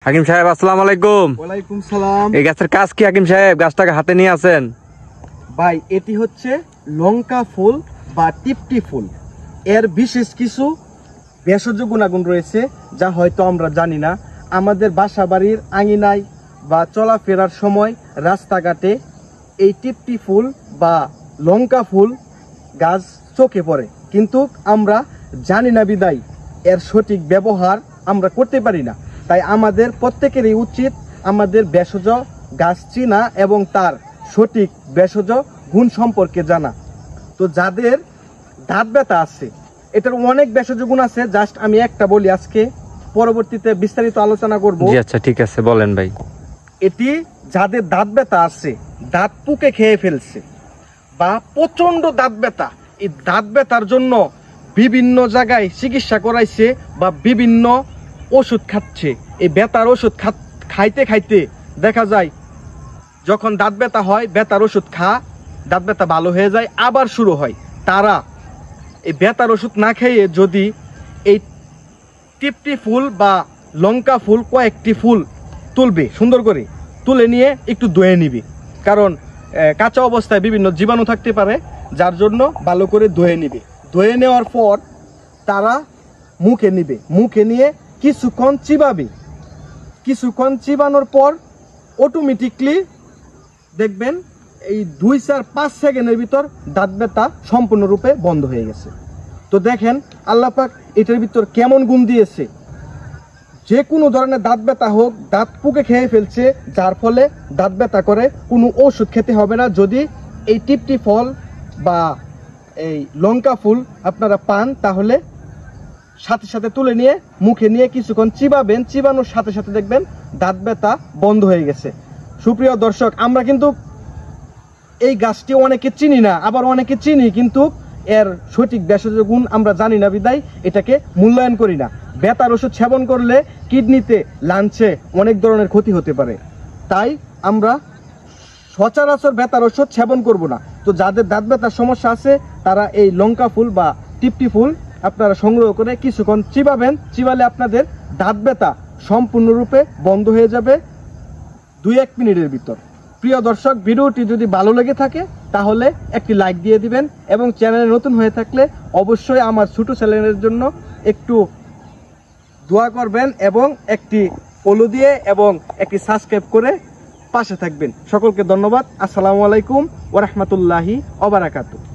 হাকিম সাহেব আসসালামু আলাইকুম। ওয়ালাইকুম সালাম। এই গাছের কাজ কি হাকিম সাহেব? গাছটাকে হাতে নিয়ে আছেন ভাই, এটি হচ্ছে লঙ্কা ফুল বা টিপটি ফুল। এর বিশেষ কিছু ভেষজ গুণাগুণ রয়েছে যা হয়তো আমরা জানি না। আমাদের বাসা বাড়ির আঙিনায় বা চলাফেরার সময় রাস্তাঘাটে এই টিপটি ফুল বা লঙ্কা ফুল গাছ চোখে পড়ে, কিন্তু আমরা জানি না বিদায় এর সঠিক ব্যবহার আমরা করতে পারি না। তাই আমাদের প্রত্যেকেরই উচিত আমাদের ভেষজ গাছ চিনা এবং তার সঠিক ভেষজ গুণ সম্পর্কে জানা। তো যাদের দাঁত ব্যথা আছে, এটার অনেক ভেষজ গুণ আছে, জাস্ট আমি একটা বলি, আজকে পরবর্তীতে বিস্তারিত আলোচনা করব। জি আচ্ছা, ঠিক আছে, বলেন ভাই। এটি যাদের দাঁত ব্যথা আছে, দাঁত পুকে খেয়ে ফেলছে বা প্রচন্ড দাঁত ব্যথা, এই দাঁত ব্যথার জন্য বিভিন্ন জায়গায় চিকিৎসা করাইছে বা বিভিন্ন ওষুধ খাচ্ছে, এই ব্যথার ওষুধ খাইতে খাইতে দেখা যায় যখন দাঁত ব্যথা হয়, ব্যথার ওষুধ দাঁত ব্যথা ভালো হয়ে যায়, আবার শুরু হয়। তারা এই ব্যথার ওষুধ না খেয়ে যদি এই টিপটি ফুল বা লঙ্কা ফুল কয়েকটি ফুল তুলবে, সুন্দর করে তুলে নিয়ে একটু ধুয়ে নিবে, কারণ কাঁচা অবস্থায় বিভিন্ন জীবাণু থাকতে পারে, যার জন্য ভালো করে ধুয়ে নিবে। ধুয়ে নেওয়ার পর তারা মুখে নিবে, মুখে নিয়ে কিছুক্ষণ চিবাবে। কিছুক্ষণ চিবানোর পর অটোমেটিকলি দেখবেন এই 2-4-5 সেকেন্ডের ভিতর দাঁত ব্যথা সম্পূর্ণরূপে বন্ধ হয়ে গেছে। তো দেখেন আল্লাহ পাক এটার ভিতর কেমন গুণ দিয়েছে। যে কোনো ধরনের দাঁত ব্যথা হোক, দাঁত পুকে খেয়ে ফেলছে, যার ফলে দাঁত ব্যথা করে, কোনো ওষুধ খেতে হবে না। যদি এই টিপটি ফল বা এই লঙ্কা ফুল আপনারা পান, তাহলে সাথে সাথে তুলে নিয়ে মুখে নিয়ে কিছুক্ষণ চিবাবেন। চিবানোর সাথে সাথে দেখবেন দাঁত ব্যথা বন্ধ হয়ে গেছে। সুপ্রিয় দর্শক, আমরা কিন্তু এই গাছটি অনেকে চিনি না, আবার অনেকে চিনি, কিন্তু এর সঠিক ভেষজ গুণ আমরা জানি না বিদায় এটাকে মূল্যায়ন করি না। ব্যথার ওষুধ সেবন করলে কিডনিতে, লাঞ্চে অনেক ধরনের ক্ষতি হতে পারে, তাই আমরা সচরাচর ব্যথার ওষুধ সেবন করব না। তো যাদের দাঁত ব্যথার সমস্যা আছে তারা এই লঙ্কা ফুল বা টিপটি ফুল আপনারা সংগ্রহ করে কিছুক্ষণ চিবাবেন। চিবালে আপনাদের দাঁত ব্যথা সম্পূর্ণরূপে বন্ধ হয়ে যাবে 2-1 মিনিটের ভিতর। প্রিয় দর্শক, ভিডিওটি যদি ভালো লেগে থাকে তাহলে একটি লাইক দিয়ে দিবেন, এবং চ্যানেলে নতুন হয়ে থাকলে অবশ্যই আমার ছোট চ্যানেলের জন্য একটু দোয়া করবেন এবং একটি ফলো দিয়ে এবং একটি সাবস্ক্রাইব করে পাশে থাকবেন। সকলকে ধন্যবাদ। আসসালামু আলাইকুম ওয়া রাহমাতুল্লাহি ওয়া বারাকাতুহু।